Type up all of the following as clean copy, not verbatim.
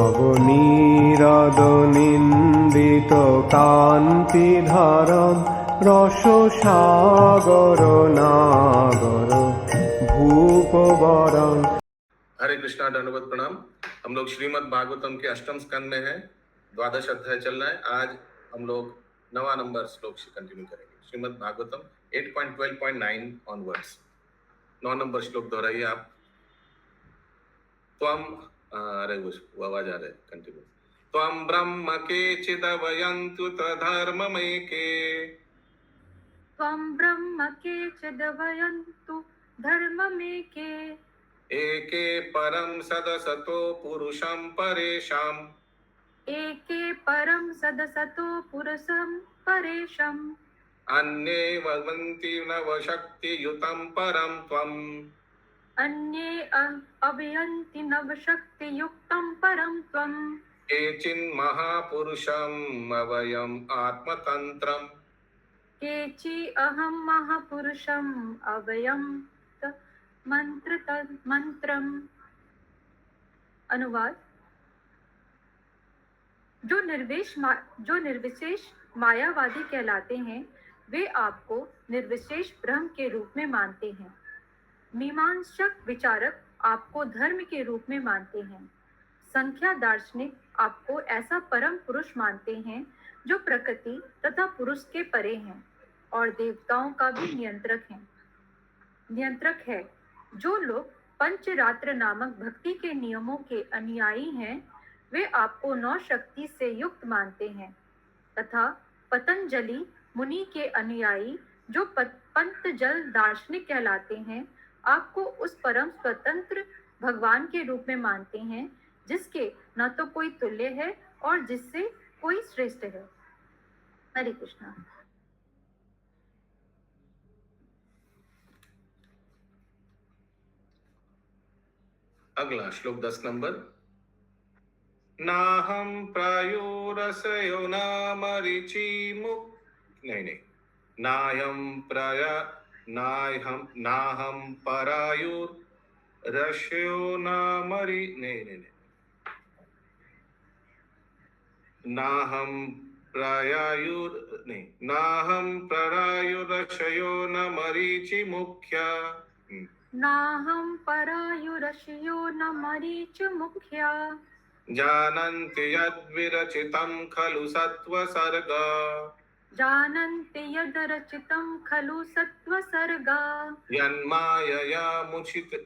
নবনীরদনিন্দিত কান্তিধারম রসসাগর নাগর भूपवरं। हरे कृष्णा, दंडवत प्रणाम। हम लोग श्रीमद् भागवतम के अष्टम स्कंद में है, द्वादश अध्याय चल रहा है। आज हम लोग 9वां नंबर श्लोक से कंटिन्यू करेंगे। श्रीमद् भागवतम 8.12.9 ऑनवर्ड्स। 9 नंबर श्लोक दोहराइए आप। त्वम अरे वो आवाज आ रहा है, कंटिन्यू। त्वम ब्रह्म के चिदवयन्तु तधर्ममेके। त्वं ब्रह्म के चिदवयन्तु धर्ममेके। एके परम सदसतो पुरुषं परेशाम्। एके परम सदसतो पुरुषं परेशम्। अन्ये वदन्ति नवशक्तियुतं परं त्वम्। अन्ये अभियन्ति नवशक्तियुक्तं परं त्वम्। केचिन्महापुरुषम् अवयम् आत्मतन्त्रम्। केचि अहं महापुरुषम् अवयम् मंत्रम। अनुवाद। जो निर्विशेष मायावादी कहलाते हैं वे आपको निर्विशेष ब्रह्म के रूप में मानते हैं। मीमांसक विचारक आपको धर्म के रूप में मानते हैं। संख्या दार्शनिक आपको ऐसा परम पुरुष मानते हैं जो प्रकृति तथा पुरुष के परे हैं और देवताओं का भी नियंत्रक है। जो लोग पंचरात्र नामक भक्ति के नियमों के अनुयायी हैं वे आपको 9 शक्ति से युक्त मानते हैं तथा पतंजलि मुनि के अनुयायी जो पंतजल दार्शनिक कहलाते हैं आपको उस परम स्वतंत्र भगवान के रूप में मानते हैं जिसके न तो कोई तुल्य है और जिससे कोई श्रेष्ठ है। हरे कृष्णा। अगला श्लोक 10 नंबर। नाहं प्रायोरसयो नामरिचि मुख नहीं नाहं परायुरसयो नामरि नहीं नाहं परायुरसयो न मरीचि मुख्या। नाहं परायुरसयो न मरीचि मुख्या। जानन्ति यद्विरचितं खलु सत्त्वसर्गा। जानन्ति यद्रचितं खलु सत्त्वसर्गा। यन्मायया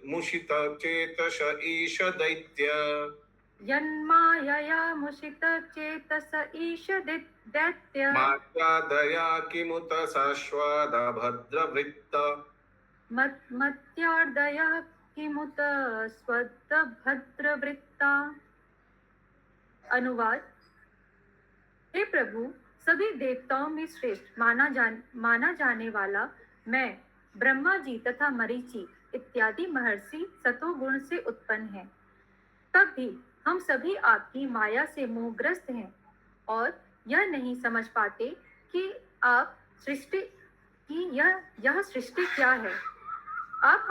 मुषितचेतस ईश दैत्य। यन्मायया मुषितचेतस ईश दैत्य। मायादया किमुत सश्वादभद्रवृत्त। मत्यार्दया किमुत स्वदभद्रवृत्ता। अनुवाद। हे प्रभु, सभी देवताओं में श्रेष्ठ माना जाने वाला मैं ब्रह्मा जी तथा मरीचि इत्यादि महर्षि सतोगुण से उत्पन्न है। तब भी हम सभी आपकी माया से मोहग्रस्त हैं और यह नहीं समझ पाते कि आप सृष्टि की यह सृष्टि क्या है। आप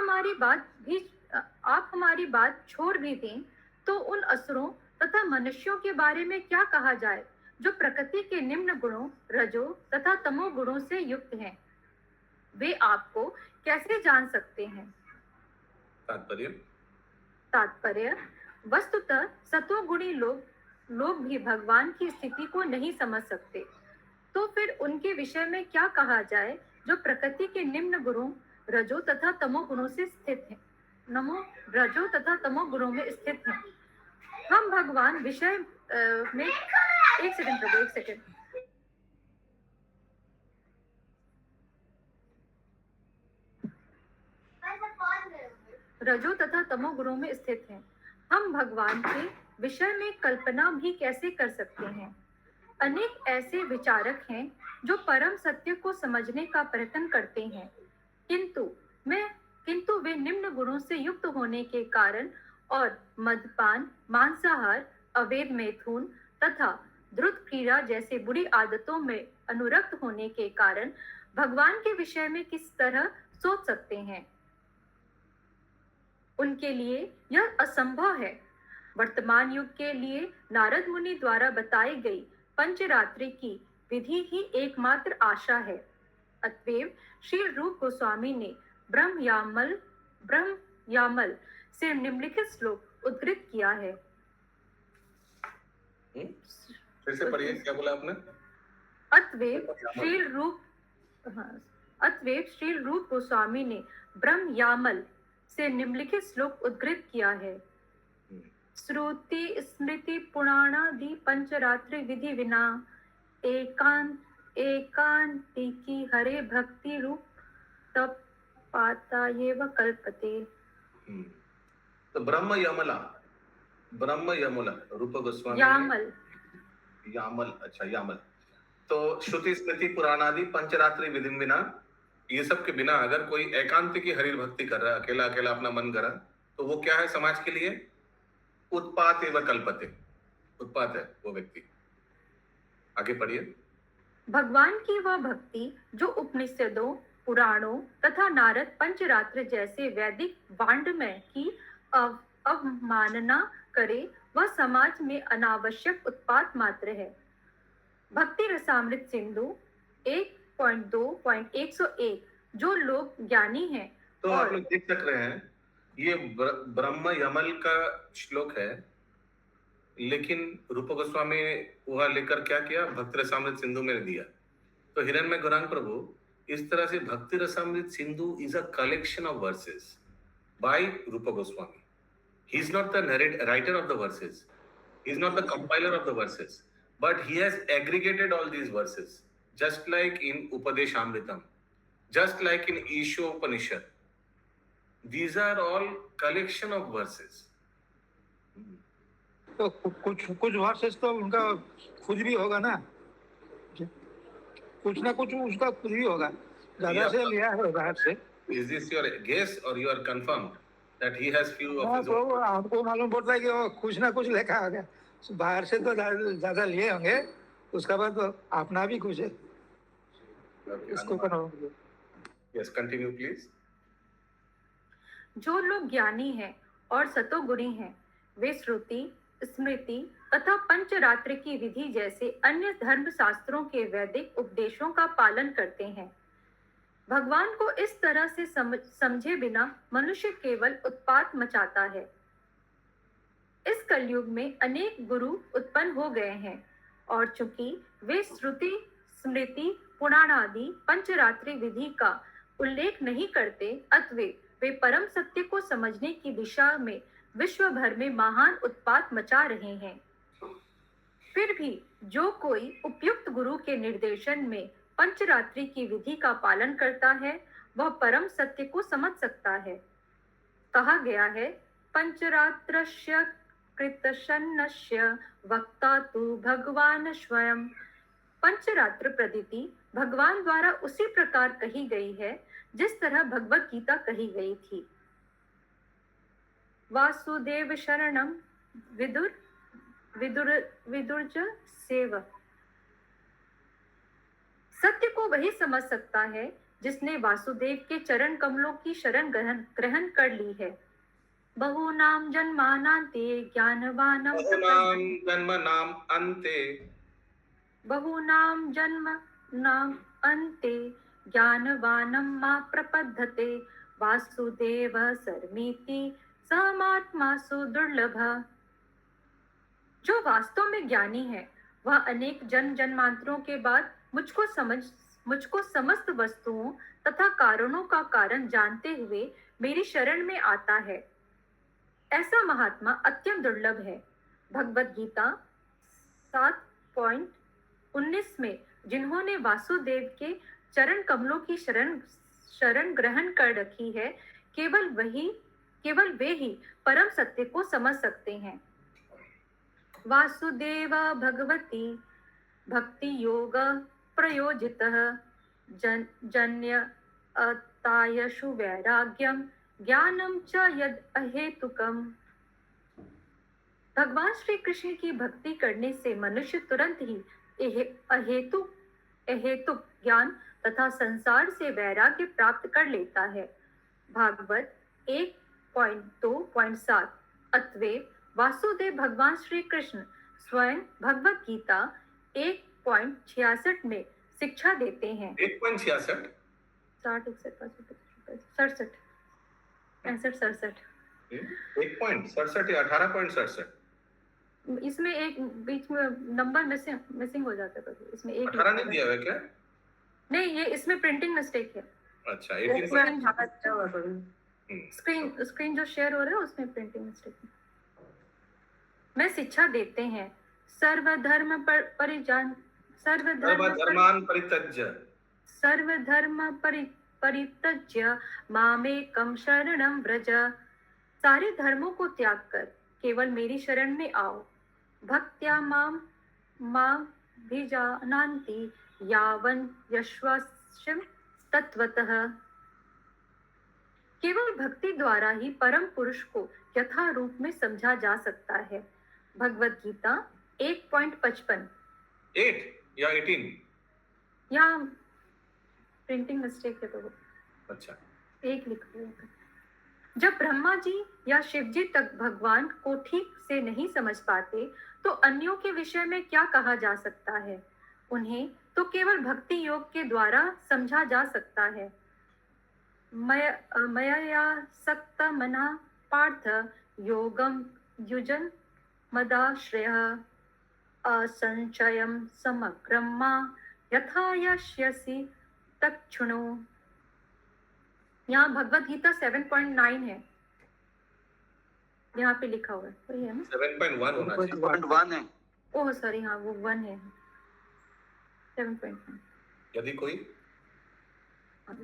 हमारी बात छोड़ भी दें तो उन असुरों तथा मनुष्यों के बारे में क्या कहा जाए जो प्रकृति के निम्न गुणों रजो तथा तमो गुणों से युक्त हैं। वे आपको कैसे जान सकते हैं। तात्पर्य। वस्तुतः सतोगुणी लोग भी भगवान की स्थिति को नहीं समझ सकते, तो फिर उनके विषय में क्या कहा जाए जो प्रकृति के निम्न गुणों रजो तथा तमो गुणों से स्थित हैं। रजो तथा तमो गुणों में स्थित हैं। हम भगवान विषय में एक सेकंड रजो तथा तमो गुणों में स्थित हैं। हम भगवान के विषय में कल्पना भी कैसे कर सकते हैं। अनेक ऐसे विचारक हैं जो परम सत्य को समझने का प्रयत्न करते हैं, किंतु वे निम्न गुणों से युक्त होने के कारण और मदपान, मांसाहार, अवैध मैथुन तथा द्रुत क्रीड़ा जैसे बुरी आदतों में अनुरक्त होने के कारण भगवान के विषय में किस तरह सोच सकते हैं। उनके लिए यह असंभव है। वर्तमान युग के लिए नारद मुनि द्वारा बताई गई पंचरात्रि की विधि ही एकमात्र आशा है। अतएव श्री रूप गोस्वामी ने ब्रह्म यामल से निम्नलिखित श्लोक उद्धृत किया है। फिर से पढ़िए, क्या बोला आपने? अतएव श्री रूप गोस्वामी ने ब्रह्म यामल से निम्नलिखित श्लोक उद्धृत किया है। श्रुति स्मृति पुराणादि पंचरात्रि विधि विना एकांतिकी हरे भक्ति रूप तप पाता येव कल्पते। तो ब्रह्म यमला रूप गोस्वामी यामल, अच्छा यामल। तो श्रुति स्मृति पुराणादि पंचरात्रि विधि बिना, ये सब के बिना अगर कोई एकांत की हरि भक्ति कर रहा है, अकेला अकेला अपना मन कर रहा, तो वो क्या है समाज के लिए? उत्पात एवं कल्पते, उत्पात है वो व्यक्ति। आगे पढ़िए। भगवान की वह भक्ति जो उपनिषदों, पुराणों तथा नारद पंचरात्र जैसे वैदिक वाङ्मय की अवमानना करे, वह समाज में अनावश्यक उत्पात मात्र है। भक्ति रसामृत सिंधु 1.2.101। जो लोग ज्ञानी हैं, तो आप लोग देख सक रहे हैं ये ब्रह्म यमल का श्लोक है, लेकिन रूप गोस्वामी वह लेकर क्या किया? भक्ति रसामृत सिंधु में दिया। तो हिरण्मय गौरांग प्रभु इस तरह से Bhakti Rasamrita Sindhu is a collection of verses by Rup Goswami. He is not the writer of the verses. He is not the compiler of the verses. But he has aggregated all these verses, just like in Upadeshamritam, just like in Isho Upanishad. These are all collection of verses. तो कुछ versus तो उनका खुद भी होगा ना, कुछ ना कुछ उसका खुद भी होगा, दादा से लिया है बाहर से. Is this your guess or you are confirmed that he has few of his own? हमको मालूम पड़ता है कि वो कुछ ना कुछ लिखा होगा, बाहर से तो दादा लिए होंगे, उसका बाद तो अपना भी कुछ है. इसको करो. Yes, continue please. जो लोग ज्ञानी हैं और सतोगुणी हैं, वे श्रुति, स्मृति तथा पंचरात्र की विधि जैसे अन्य धर्म शास्त्रों के वैदिक उपदेशों का पालन करते हैं. भगवान को इस तरह से समझे बिना मनुष्य केवल उत्पात मचाता है. इस कलयुग में अनेक गुरु उत्पन्न हो गए हैं और चूंकि वे श्रुति, स्मृति, पुराण आदि पंचरात्रि विधि का उल्लेख नहीं करते, अतः वे परम सत्य को समझने की दिशा में विश्व भर में महान उत्पात मचा रहे हैं. फिर भी जो कोई उपयुक्त गुरु के निर्देशन में पंचरात्रि की विधि का पालन करता है, वह परम सत्य को समझ सकता है. कहा गया है, पंचरात्रस्य कृतशन्नस्य वक्ता तु भगवान स्वयं. पंचरात्र प्रदिति भगवान द्वारा उसी प्रकार कही गई है जिस तरह भगवत गीता कही गई थी. वासुदेव शरणम विदुर्ज सेव. सत्य को वही समझ सकता है जिसने वासुदेव के चरण कमलों की शरण ग्रहण कर ली है. बहुनाम जन्मानान्ते ज्ञानवानम बहुनाम जन्मनाम अन्ते ज्ञानवानम मा प्रपद्धते वासुदेव सर्मीति समात्मासु दुर्लभ. जो वास्तव में ज्ञानी है, वह अनेक जन्मांतरों के बाद मुझको समस्त वस्तुओं तथा कारणों का कारण जानते हुए मेरी शरण में आता है. ऐसा महात्मा अत्यंत दुर्लभ है. भगवत गीता 7.19 में जिन्होंने वासुदेव के चरण कमलों की शरण ग्रहण कर रखी है, केवल वे ही परम सत्य को समझ सकते हैं. वासुदेव भगवती भक्ति योग प्रयोजितः जन्य अतायशु वैराग्यम ज्ञानम च यद अहेतुकम. भगवान श्री कृष्ण की भक्ति करने से मनुष्य तुरंत ही अहेतुक ज्ञान तथा संसार से वैराग्य प्राप्त कर लेता है. भागवत 1.2.7. अतएव वासुदेव भगवान श्री कृष्ण स्वयं भगवत गीता 1.66 में शिक्षा देते हैं। 1.66 67 67 1.67 या 18.67? इसमें एक बीच में नंबर मिसिंग हो जाता है प्रभु, इसमें एक 18 नहीं दिया हुआ है क्या? नहीं, ये इसमें प्रिंटिंग मिस्टेक है। अच्छा 18 स्क्रीन जो शेयर हो रहा है उसमें प्रिंटिंग मिस्टेक है। में शिक्षा देते हैं सर्वधर्म सर्वधर्मान परित्यज्य परित्यज्य मामेकं शरणं व्रज। सारे धर्मों को त्याग कर केवल मेरी शरण में आओ। भक्त्या मां भिजानान्ति यावन् यश्वस्यं तत्वतः। केवल भक्ति द्वारा ही परम पुरुष को यथा रूप में समझा जा सकता है। भगवत गीता 1.55 8 या 18? यहाँ प्रिंटिंग मिस्टेक है तो अच्छा एक लिख दिया। जब ब्रह्मा जी या शिव जी तक भगवान को ठीक से नहीं समझ पाते तो अन्यों के विषय में क्या कहा जा सकता है। उन्हें तो केवल भक्ति योग के द्वारा समझा जा सकता है। मया सक्त मना पार्थ योगम युजन मदाश्रयः असंशयं समग्रं मा यथा यस्यसि तच्छृणु। यहाँ भगवत गीता 7.9 है, यहाँ पे लिखा हुआ है, वही है ना? 7.1 होना चाहिए। 7.1 है। ओह सॉरी, हाँ वो 1 है। 7.9।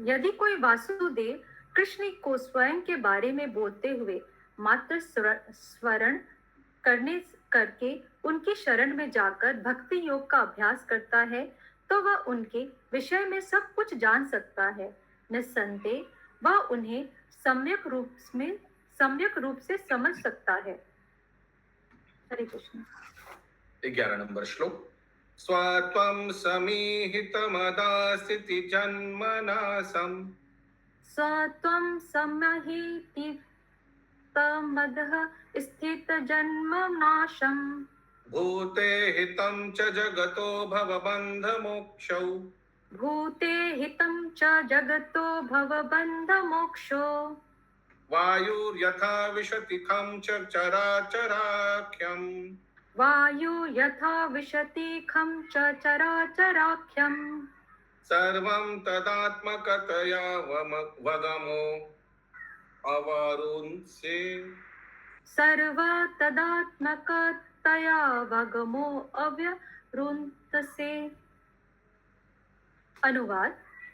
यदि कोई वासुदेव कृष्ण को स्वयं के बारे में बोलते हुए मात्र स्मरण करके उनकी शरण में जाकर भक्ति योग का अभ्यास करता है तो वह उनके विषय में सब कुछ जान सकता है। निस्संदेह वह उन्हें सम्यक रूप से समझ सकता है। हरे कृष्ण। 11 नंबर श्लोक। स्वत्वं समीहितमदास्थिति जन्मनासं स्वत्वं समीहितमदः स्थित जन्मनाशं भूते हितं च जगतो भवबन्धमोक्षौ भूते हितं च जगतो भवबन्धमोक्षो वायुर्यथा विशति खं च चराचराख्यम् वायु यथा विशति खं च चराचराख्यम् सर्वं तदात्मकतया वगमो अवरुन्से सर्व तदात्मकतया वगमो अव्यरुन्धसे। अनुवाद।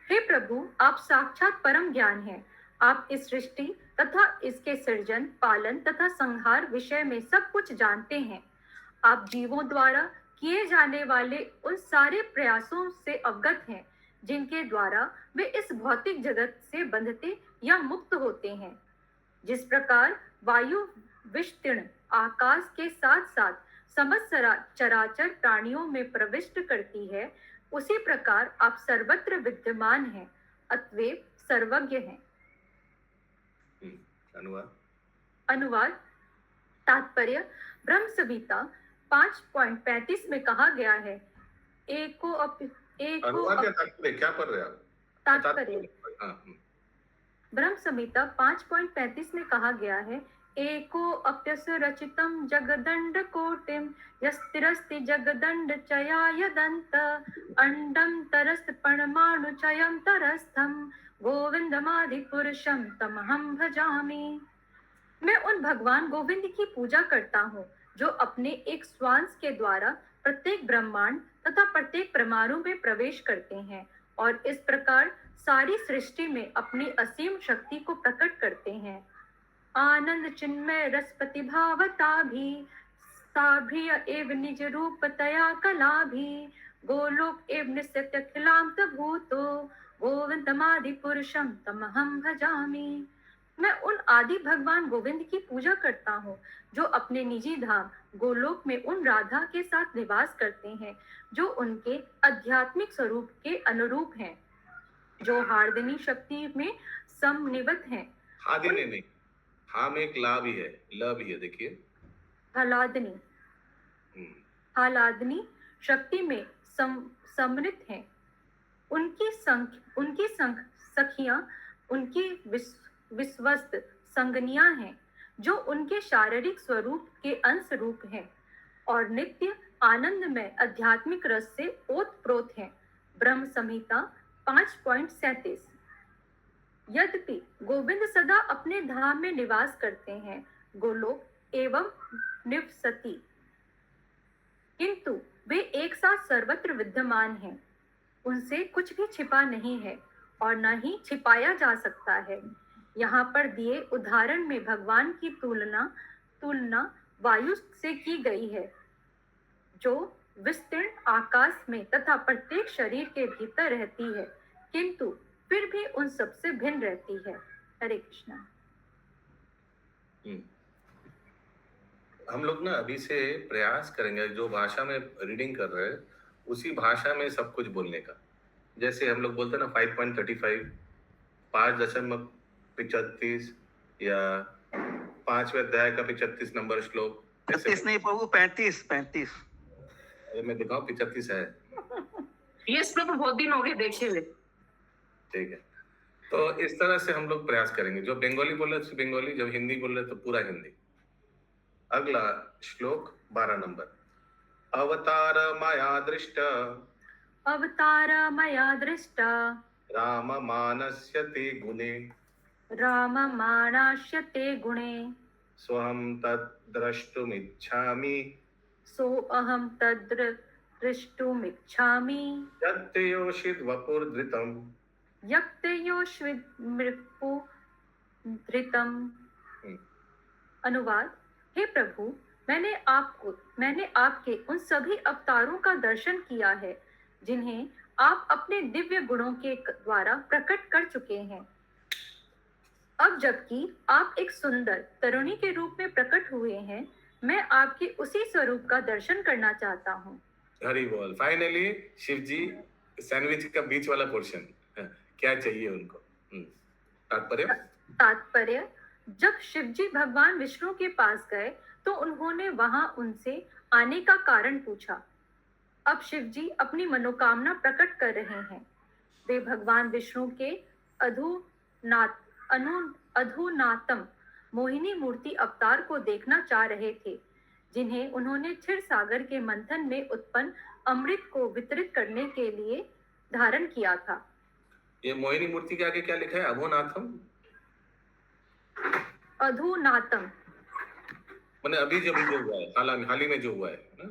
हे प्रभु, आप साक्षात परम ज्ञान हैं। आप इस सृष्टि तथा इसके सृजन, पालन तथा संहार विषय में सब कुछ जानते हैं। आप जीवों द्वारा किए जाने वाले उन सारे प्रयासों से अवगत हैं जिनके द्वारा वे इस भौतिक जगत से बंधते या मुक्त होते हैं। जिस प्रकार वायु विस्तीर्ण आकाश के साथ साथ समस्त चराचर प्राणियों में प्रविष्ट करती है, उसी प्रकार आप सर्वत्र विद्यमान हैं, अतएव सर्वज्ञ हैं। अनुवाद। तात्पर्य। ब्रह्म संहिता 5.35 में कहा गया है, क्या पढ़ रहे आप? तात्पर्य। ब्रह्म संहिता 5.35 में कहा गया है, एको अप्यस रचितम जगदंड कोटिम यस्तिरस्ति जगदंड चयायदंत अंडम तरस्त परमाणु चयम तरस्थम गोविंदमादि पुरुषम तमहम भजामि। मैं उन भगवान गोविंद की पूजा करता हूँ जो अपने एक श्वास के द्वारा प्रत्येक ब्रह्मांड तथा प्रत्येक परमाणु में प्रवेश करते हैं और इस प्रकार सारी सृष्टि में अपनी असीम शक्ति को प्रकट करते हैं। आनंद चिन्मय रसपति भावता भी साभ्रिय एव निज रूपतया कला भी गोलोक एव निस्यत्य खिलांत भूतो गोविंदमादि पुरुषम तमहम भजामि। मैं उन आदि भगवान गोविंद की पूजा करता हूँ जो अपने निजी धाम गोलोक में उन राधा के साथ निवास करते हैं जो उनके आध्यात्मिक स्वरूप के अनुरूप हैं, जो हार्दिनी शक्ति में समन्वित हैं। हार्दिनी नहीं, हाँ में एक ला भी है, ल भी है। देखिए हलादनी हम्म, हालादनी शक्ति में समृद्ध हैं। उनकी सखियां उनकी विश्वस्त संगनियां हैं, जो उनके शारीरिक स्वरूप के अंश रूप हैं और नित्य आनंद में आध्यात्मिक रस से ओतप्रोत हैं। ब्रह्म संहिता 5.37। यद्यपि गोविंद सदा अपने धाम में निवास करते हैं, गोलोक एवं निवसति, किंतु वे एक साथ सर्वत्र विद्यमान हैं। उनसे कुछ भी छिपा नहीं है और न ही छिपाया जा सकता है। यहाँ पर दिए उदाहरण में भगवान की तुलना वायु से की गई है, जो विस्तीर्ण आकाश में तथा प्रत्येक शरीर के भीतर रहती है, किंतु फिर भी उन सबसे भिन्न रहती है। हरे कृष्णा। हम लोग ना अभी से प्रयास करेंगे, जो भाषा में रीडिंग कर रहे हैं उसी भाषा में सब कुछ बोलने का। जैसे हम लोग बोलते हैं ना 5.35, 5.35 या 5वें अध्याय का 35 नंबर श्लोक। 35 नहीं प्रभु, 35। अरे मैं दिखाऊं 35 है। यस प्रभु, बहुत दिन हो गए देखे हुए। ठीक है, तो इस तरह से हम लोग प्रयास करेंगे। जो बंगाली बोल रहे तो बंगाली, जब हिंदी बोल रहे तो पूरा हिंदी। अगला श्लोक 12 नंबर। अवतार मया दृष्ट राम मानस्यते गुणे स्वहं तद्द्रष्टुमिच्छामि यत्तेयोषिद् वपुर्धृतम्। अनुवाद। हे प्रभु, मैंने आपके उन सभी अवतारों का दर्शन किया है जिन्हें आप अपने दिव्य गुणों के द्वारा प्रकट कर चुके हैं। अब जबकि आप एक सुंदर तरुणी के रूप में प्रकट हुए हैं, मैं आपके उसी स्वरूप का दर्शन करना चाहता हूँ। हरि बोल। फाइनली शिव जी सैंडविच का बीच वाला पोर्शन, क्या चाहिए उनको? तात्पर्य, जब शिव जी भगवान विष्णु के पास गए तो उन्होंने वहां उनसे आने का कारण पूछा। अब शिव जी अपनी मनोकामना प्रकट कर रहे हैं। वे भगवान विष्णु के अधुनातम मोहिनी मूर्ति अवतार को देखना चाह रहे थे, जिन्हें उन्होंने क्षीर सागर के मंथन में उत्पन्न अमृत को वितरित करने के लिए धारण किया था। ये मोहिनी मूर्ति के आगे क्या लिखा है? अधुनातम मैंने अभी जब जो हुआ है, हाल ही में जो हुआ है ना?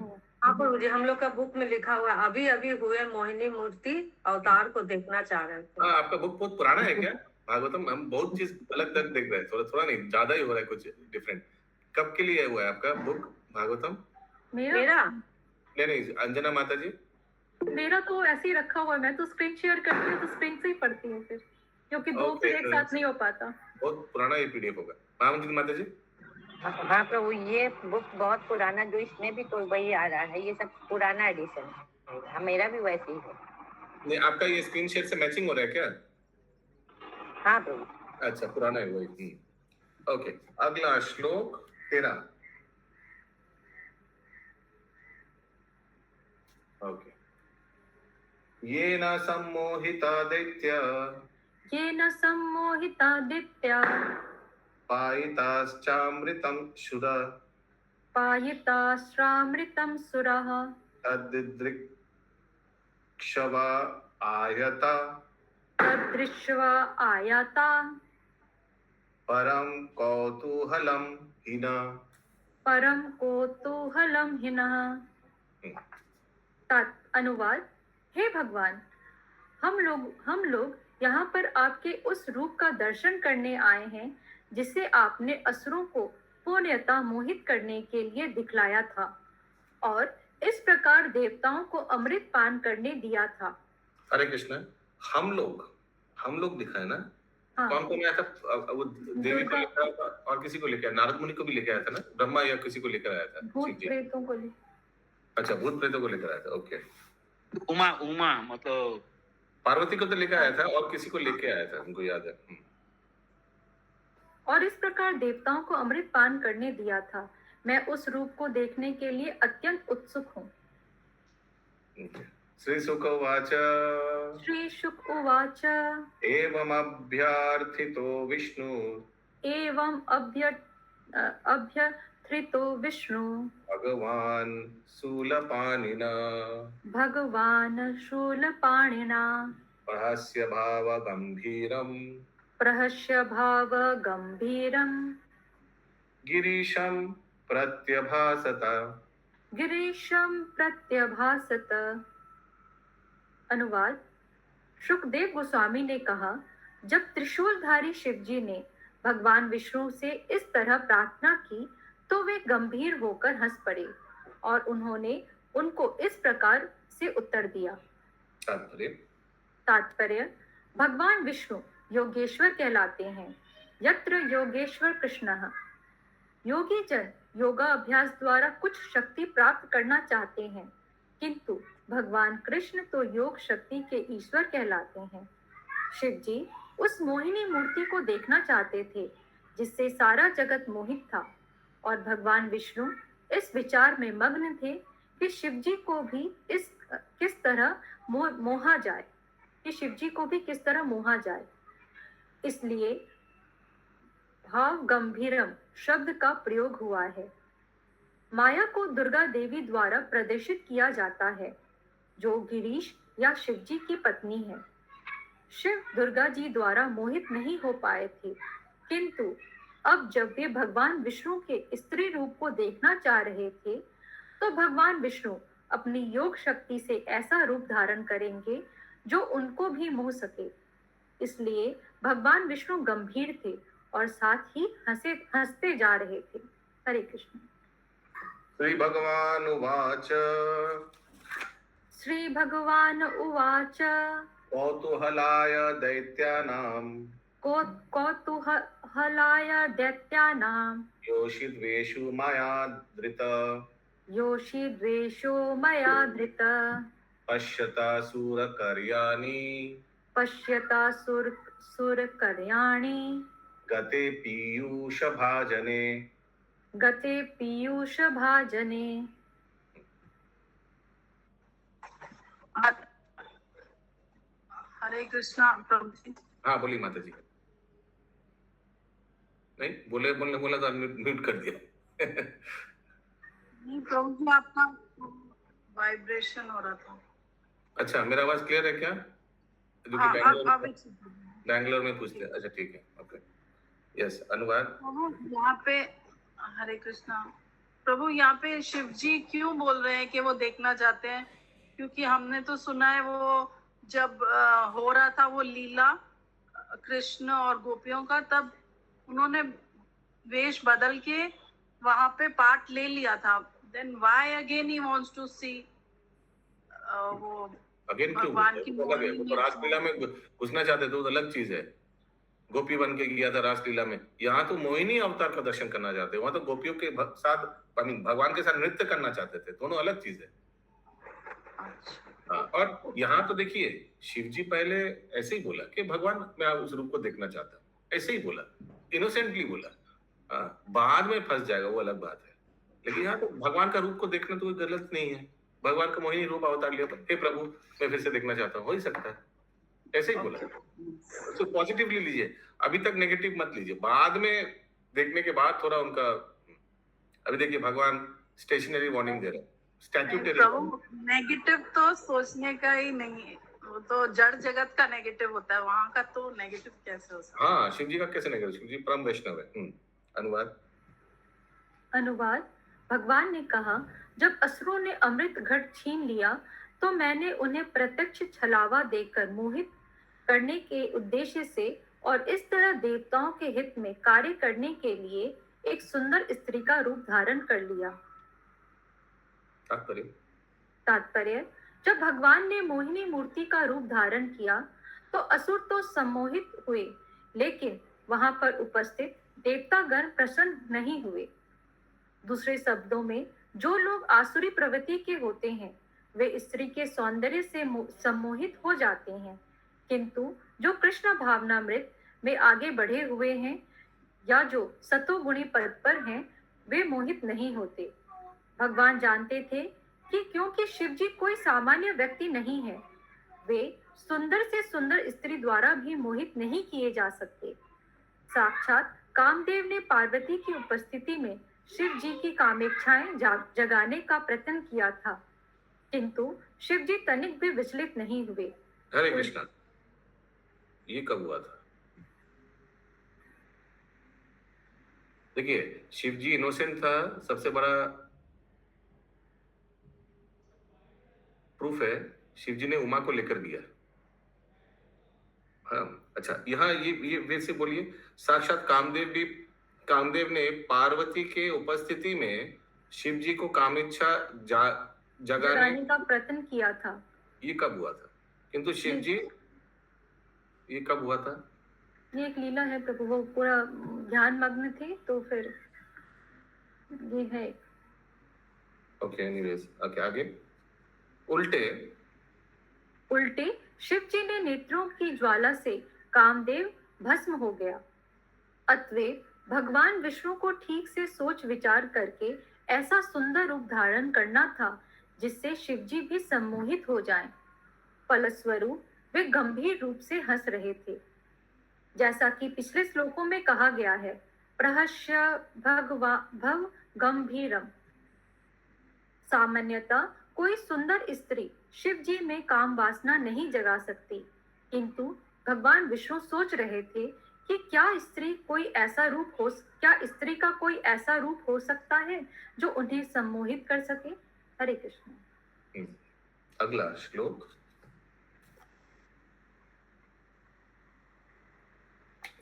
हाँ प्रभु जी, हम लोग का बुक में लिखा हुआ है अभी हुए मोहिनी मूर्ति अवतार को देखना चाह रहे थे। हाँ, आपका बुक बहुत पुराना है क्या भागवतम? हम बहुत चीज अलग अलग देख रहे हैं, थोड़ा नहीं, ज्यादा ही हो रहा है कुछ डिफरेंट। कब के लिए हुआ है आपका बुक भागवतम? मेरा नहीं, अंजना माता जी, मेरा तो ऐसे ही रखा हुआ है। मैं तो स्क्रीन शेयर करती हूँ, तो स्क्रीन से ही पढ़ती हूँ फिर, क्योंकि दो फिर एक साथ नहीं हो पाता। बहुत पुराना ये पीडीएफ होगा। महामंत्री माता जी। हाँ प्रभु, ये बुक बहुत पुराना, जो इसमें भी तो वही आ रहा है, ये सब पुराना एडिशन है। मेरा भी वैसे ही है। नहीं, आपका ये स्क्रीन शेयर से मैचिंग हो रहा है क्या? हाँ प्रभु। अच्छा, पुराना है वही। ओके, अगला श्लोक 13। ओके। ये न सम्मोहिता दैत्या पायिताश्चामृतं सुरः तद्दृक्ष्वा आयता परम कौतूहलं हिनः। अनुवाद। हे भगवान, हम लोग यहाँ पर आपके उस रूप का दर्शन करने आए हैं जिसे आपने असुरों को पूर्णतः मोहित करने के लिए दिखलाया था और इस प्रकार देवताओं को अमृत पान करने दिया था। हरे कृष्ण। हम लोग दिखाए ना? हाँ। कौन आया था? वो देवी को लेकर आया था और किसी को लेकर, नारद मुनि को भी लेकर आया था ना? ब्रह्मा या किसी को लेकर आया था? भूत प्रेतों को अच्छा, भूत प्रेतों को लेकर आया था। ओके। उमा मतलब पार्वती को तो लेकर आया था और किसी को लेकर आया था, हमको याद है। और इस प्रकार देवताओं को अमृत पान करने दिया था। मैं उस रूप को देखने के लिए अत्यंत उत्सुक हूँ। श्री शुक उवाच श्री शुक उवाच एवमभ्यर्थितो विष्णु एवं अभ्यर्थितो विष्णु भगवान् भगवान् शूलपाणिना प्रहस्य भाव गंभीरम गिरीशं प्रत्यभासत। अनुवाद। शुकदेव गोस्वामी ने कहा, जब त्रिशूलधारी शिवजी ने भगवान विष्णु से इस तरह प्रार्थना की तो वे गंभीर होकर हंस पड़े और उन्होंने उनको इस प्रकार से उत्तर दिया। तात्पर्य, भगवान विष्णु योगेश्वर कहलाते हैं। यत्र योगेश्वर कृष्णः। योगी जन योगा अभ्यास द्वारा कुछ शक्ति प्राप्त करना चाहते हैं, किंतु भगवान कृष्ण तो योग शक्ति के ईश्वर कहलाते हैं। शिव जी उस मोहिनी मूर्ति को देखना चाहते थे जिससे सारा जगत मोहित था, और भगवान विष्णु इस विचार में मग्न थे कि शिव जी को भी किस तरह मोहा जाए। इसलिए भाव गंभीरम शब्द का प्रयोग हुआ है। माया को दुर्गा देवी द्वारा प्रदर्शित किया जाता है, जो गिरीश या शिवजी की पत्नी है। शिव दुर्गा जी द्वारा मोहित नहीं हो पाए थे, किंतु अब जब वे भगवान विष्णु के स्त्री रूप को देखना चाह रहे थे तो भगवान विष्णु अपनी योग शक्ति से ऐसा रूप धारण करेंगे जो उनको भी मोह सके। इसलिए भगवान विष्णु गंभीर थे और साथ ही हंसते जा रहे थे। हरे कृष्ण। श्री भगवान उवाच श्री भगवान उवाच कौतूहलाय दैत्यानां योषिद्वेषो मया धृत पश्यता सुरकर्याणि गते पीयूष भाजने। हरे कृष्णा प्रभु जी। हाँ बोलिए माता जी। नहीं बोलने बोला तो म्यूट कर दिया। नहीं प्रभु जी, आपका वाइब्रेशन हो रहा था। अच्छा, मेरा आवाज क्लियर है क्या? बैंगलोर में पूछते हैं। अच्छा ठीक है, ओके, यस। अनुवाद। प्रभु यहाँ पे, हरे कृष्णा प्रभु, यहाँ पे शिव जी क्यों बोल रहे हैं कि वो देखना चाहते हैं? क्योंकि हमने तो सुना है वो जब हो रहा था वो लीला कृष्ण और गोपियों का, तब उन्होंने वेश बदल के वहां पे पार्ट ले लिया था। Then why again he wants to see वो अगेन क्यों? तो रासलीला में घुसना चाहते थे, तो अलग चीज है। गोपी बन के गया था रासलीला में। यहाँ तो मोहिनी अवतार का दर्शन करना चाहते, वहां तो गोपियों के साथ भगवान के साथ नृत्य करना चाहते थे। दोनों अलग चीज है। और यहाँ तो देखिए, शिव जी पहले ऐसे ही बोला कि भगवान मैं उस रूप को देखना चाहता हूँ, ऐसे ही बोला, इनोसेंटली बोला। बाद में फंस जाएगा वो अलग बात है। लेकिन यहाँ तो भगवान का रूप को देखना तो कोई गलत नहीं है। भगवान का मोहिनी रूप अवतार लिया, हे प्रभु मैं फिर से देखना चाहता हूँ, हो ही सकता है, ऐसे ही बोला। तो पॉजिटिवली लीजिए, अभी तक नेगेटिव मत लीजिए। बाद में देखने के बाद थोड़ा उनका, अभी देखिए भगवान स्टेशनरी वार्निंग दे रहे हैं, स्टैट्यूटरी। नेगेटिव तो सोचने का ही नहीं है, वो तो जड़ जगत का नेगेटिव होता है, वहां का तो नेगेटिव कैसे हो सकता है? हाँ, शिव जी का कैसे नेगेटिव? शिव जी परम वैष्णव है। अनुवाद। भगवान ने कहा, जब असुरों ने अमृत घट छीन लिया तो मैंने उन्हें प्रत्यक्ष छलावा देकर मोहित करने के उद्देश्य से और इस तरह देवताओं के हित में कार्य करने के लिए एक सुंदर स्त्री का रूप धारण कर लिया। तात्पर्य, जब भगवान ने मोहिनी मूर्ति का रूप धारण किया तो असुर तो सम्मोहित हुए, लेकिन वहां पर उपस्थित देवतागण प्रसन्न नहीं हुए। दूसरे शब्दों में, जो लोग आसुरी प्रवृत्ति के होते हैं वे स्त्री के सौंदर्य से सम्मोहित हो जाते हैं, किंतु जो कृष्ण भावनामृत में आगे बढ़े हुए हैं या जो सतोगुणी पद पर हैं वे मोहित नहीं होते। भगवान जानते थे कि क्योंकि शिव जी कोई सामान्य व्यक्ति नहीं है, वे सुंदर से सुंदर स्त्री द्वारा भी मोहित नहीं किए जा सकते। साक्षात कामदेव ने पार्वती की उपस्थिति में शिव जी की कामेच्छाएं जगाने का प्रयत्न किया था, किंतु शिव जी तनिक भी विचलित नहीं हुए। हरे कृष्णा। ये कब हुआ था? देखिए, शिव जी इनोसेंट था, सबसे बड़ा प्रूफ है शिव जी ने उमा को लेकर दिया। हाँ, अच्छा, यहाँ ये वैसे बोलिए, साक्षात कामदेव ने पार्वती के उपस्थिति में शिव जी को कामेच्छा जगाने का प्रयत्न किया था। ये कब हुआ था? किंतु शिव जी, ये कब हुआ था? ये एक लीला है प्रभु, वो पूरा ध्यान मग्न थे तो फिर ये है। ओके, एनीवेज, ओके, आगे। उल्टे शिव जी ने नेत्रों की ज्वाला से कामदेव भस्म हो गया। अतएव भगवान विष्णु को ठीक से सोच विचार करके ऐसा सुंदर रूप धारण करना था जिससे शिव जी भी सम्मोहित हो जाएं। फलस्वरूप वे गंभीर रूप से हंस रहे थे। जैसा कि पिछले श्लोकों में कहा गया है, प्रहस्य भव गंभीरम। सामान्यतः कोई सुंदर स्त्री शिव जी में काम वासना नहीं जगा सकती, किंतु भगवान विष्णु सोच रहे थे कि क्या स्त्री का कोई ऐसा रूप हो सकता है जो उन्हें सम्मोहित कर सके। हरे कृष्ण। अगला श्लोक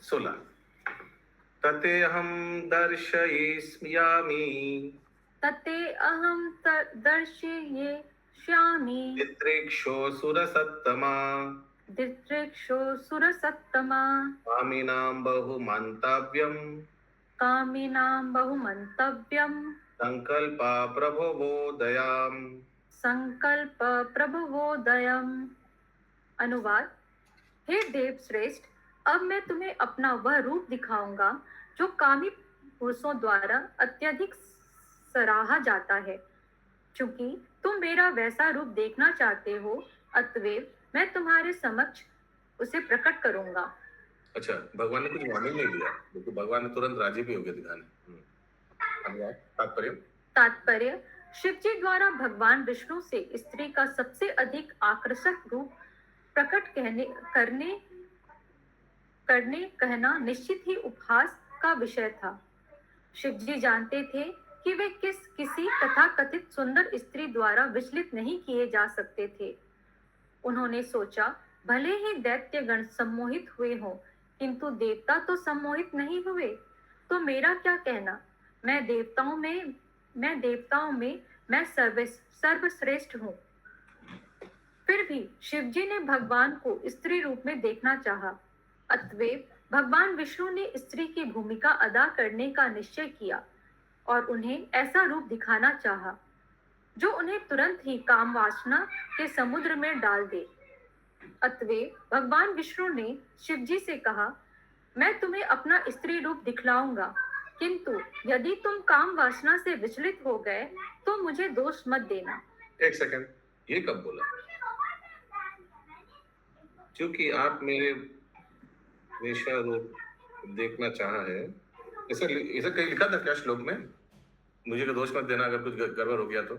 16। तते अहम दर्शयिष्यामि दित्रेक्षो सुरसत्तमा कामिनां बहुमन्तव्यम् संकल्प प्रभवोदयम्। अनुवाद। हे देव श्रेष्ठ, अब मैं तुम्हें अपना वह रूप दिखाऊंगा जो कामी पुरुषों द्वारा अत्यधिक सराहा जाता है। चूंकि तुम मेरा वैसा रूप देखना चाहते हो, अतएव मैं तुम्हारे समक्ष उसे प्रकट करूंगा। अच्छा, भगवान ने कुछ वार्निंग नहीं दिया, क्योंकि भगवान ने तुरंत राजी भी हो गए दिखाने। तात्पर्य, शिव जी द्वारा भगवान विष्णु से स्त्री का सबसे अधिक आकर्षक रूप प्रकट कहना निश्चित ही उपहास का विषय था। शिव जी जानते थे कि वे किसी तथाकथित सुंदर स्त्री द्वारा विचलित नहीं किए जा सकते थे। उन्होंने सोचा, भले ही दैत्यगण सम्मोहित हुए हों, किंतु देवता तो सम्मोहित नहीं हुए, तो मेरा क्या कहना। मैं देवताओं में मैं सर्वश्रेष्ठ हूँ। फिर भी शिव जी ने भगवान को स्त्री रूप में देखना चाहा। अतएव भगवान विष्णु ने स्त्री की भूमिका अदा करने का निश्चय किया और उन्हें ऐसा रूप दिखाना चाहा जो उन्हें तुरंत ही काम वासना के समुद्र में डाल दे। अतएव भगवान विष्णु ने शिव जी से कहा, मैं तुम्हें अपना स्त्री रूप दिखलाऊंगा, किंतु यदि तुम काम वासना से विचलित हो गए तो मुझे दोष मत देना। एक सेकंड, ये कब बोला? क्योंकि आप मेरे वेश्या रूप देखना चाहा है, ऐसा कहीं लिखा था क्या श्लोक में? मुझे को दोष मत देना अगर कुछ गड़बड़ हो गया तो।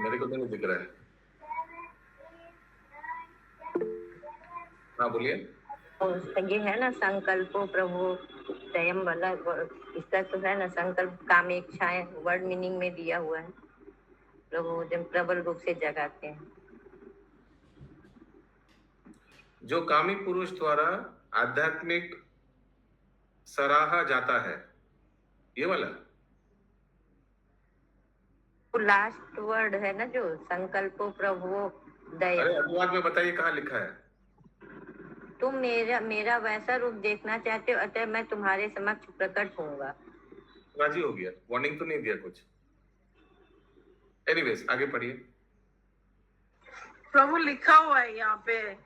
मेरे को तो नहीं दिख रहा है। हाँ, बोलिए। ये है ना संकल्पो प्रभु दयम वाला, इसका तो है ना संकल्प कामेच्छाएं, वर्ड मीनिंग में दिया हुआ है। प्रभु जब प्रबल रूप से जगाते हैं। जो कामी पुरुष द्वारा आध्यात्मिक सराहा जाता है, ये वाला लास्ट वर्ड है ना जो संकल्पो प्रभु दया। अरे अनुवाद में बताइए कहाँ लिखा है? तुम मेरा वैसा रूप देखना चाहते हो, अतः मैं तुम्हारे समक्ष प्रकट होऊंगा। राजी हो गया, वार्निंग तो नहीं दिया कुछ। एनीवेज, आगे पढ़िए। प्रभु लिखा हुआ है यहाँ पे।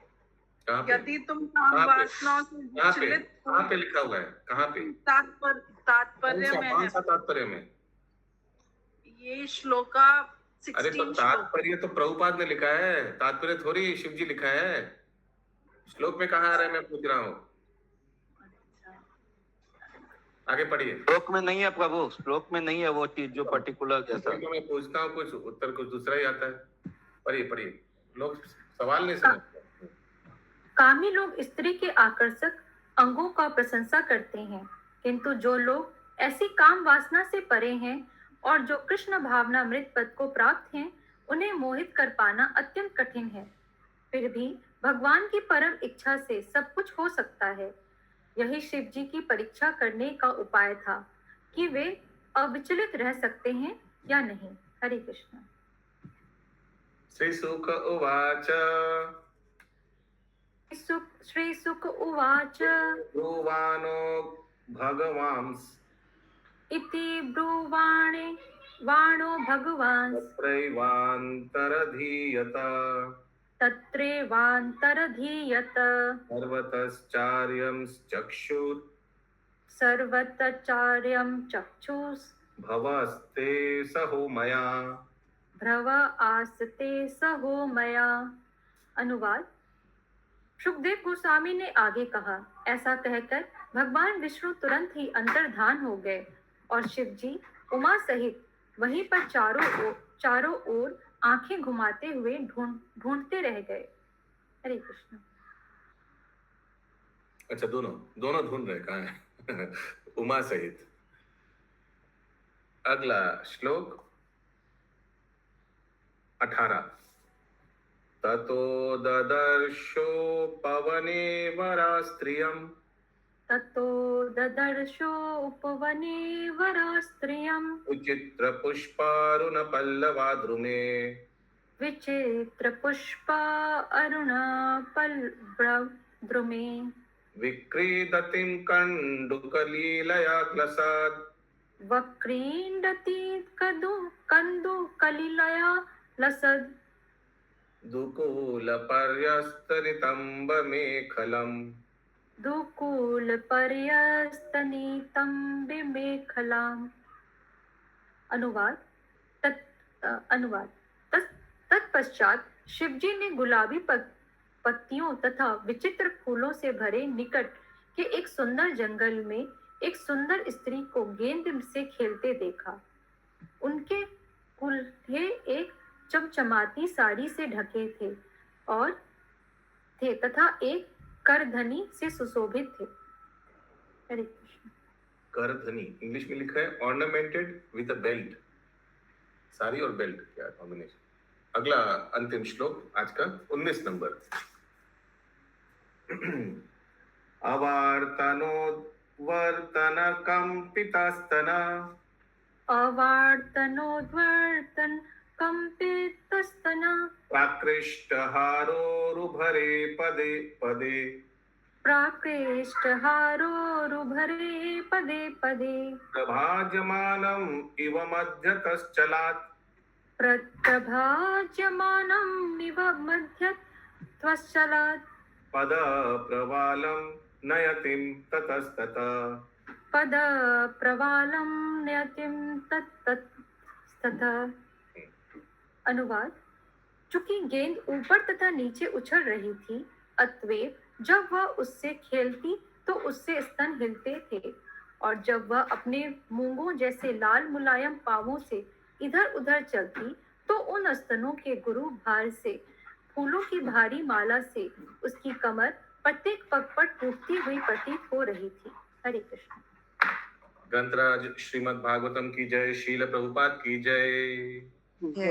कहाँ पे? यदि तुम काम कहाँ पे? वासनाओं से कहाँ पे? विचलित कहाँ पे लिखा हुआ है? कहाँ पे? तात्पर्य में कौन है सा तात्पर्य में? ये श्लोका अरे तो 16 श्लोक। तात्पर्य तो प्रभुपाद ने लिखा है, तात्पर्य थोड़ी शिव जी लिखा है। श्लोक में कहाँ आ रहा है मैं पूछ रहा हूँ, आगे पढ़िए। श्लोक में नहीं है प्रभु, श्लोक में नहीं है वो चीज जो पर्टिकुलर जैसा। तो मैं पूछता हूँ कुछ, उत्तर कुछ दूसरा ही आता है। पढ़िए पढ़िए, लोग सवाल नहीं समझते। कामी लोग स्त्री के आकर्षक अंगों का प्रशंसा करते हैं, किंतु जो लोग ऐसी काम वासना से परे हैं और जो कृष्ण भावना मृत पद को प्राप्त हैं, उन्हें मोहित कर पाना अत्यंत कठिन है। फिर भी भगवान की परम इच्छा से सब कुछ हो सकता है। यही शिव जी की परीक्षा करने का उपाय था कि वे अविचलित रह सकते हैं या नहीं। हरे कृष्ण। श्री सुक उवाच श्री सुक उवाच ब्रुवानो भगवांस इति ब्रुवाणे वाणो भगवान् तत्रैवान्तरधीयत तत्रेवान्तरधीयत सर्वतश्चार्यंश्चक्षुः सर्वतचार्यं चक्षुष भवस्ते सहो मया। भ्रव आस्ते सहो मया। अनुवाद। सुखदेव गोस्वामी ने आगे कहा, ऐसा कहकर भगवान विष्णु तुरंत ही अंतर्धान हो गए और शिव जी उमा सहित वहीं पर चारों ओर आंखें घुमाते हुए ढूंढते रह गए। हरे कृष्ण। अच्छा, दोनों ढूंढ रहे कहाँ है? उमा सहित। अगला श्लोक 18। ततो ददर्शो पवने वरास्त्रियम् ततो ददर्शो उपवने वरास्त्रियम् विचित्र पुष्पारुण पल्लवाद्रुमे विचित्र पुष्पा अरुणा पल्लवद्रुमे विक्रीडतिं कण्डुकलीलया क्लसात् वक्रीडति कन्दुकलीलया लसद् दुकूलपर्यस्तनितम्बमेखलम् दुकूलपर्यस्तनितं विमेखलाम्। अनुवाद। तत्पश्चात शिवजी ने गुलाबी पत्तियों तथा विचित्र फूलों से भरे निकट के एक सुंदर जंगल में एक सुंदर स्त्री को गेंद से खेलते देखा। उनके कुल्हे एक चमचमाती साड़ी से ढके थे तथा एक करधनी से सुशोभित थे। हरे कृष्ण। करधनी इंग्लिश में लिखा है ornamented with a belt. Sari और बेल्ट क्या कॉम्बिनेशन। अगला अंतिम श्लोक आज का 19 नंबर। अवार्तनोद्वर्तन कंपितस्तन अवार्तनोद्वर्तन कंपितस्तन प्राकृष्टहारोरुभरे पदे पदे प्राकृष्टहारोरुभरे पदे पदे प्रभाजमानम् इव मध्यतश्चलात् प्रभाजमानम् इव मध्यतश्चलात् पदप्रवालं नयतिं ततस्ततः पदप्रवालं नयतिं ततस्ततः। अनुवाद। चूंकि गेंद ऊपर तथा नीचे उछल रही थी, अतएव जब वह उससे खेलती तो उससे स्तन हिलते थे, और जब वह अपने मूंगों जैसे लाल मुलायम पांवों से इधर उधर चलती तो उन स्तनों के गुरु भार से फूलों की भारी माला से उसकी कमर प्रत्येक पग पर टूटती हुई प्रतीत हो रही थी। हरे कृष्ण। ग्रंथराज श्रीमद् भागवतम की जय। शील प्रभुपाद की जय।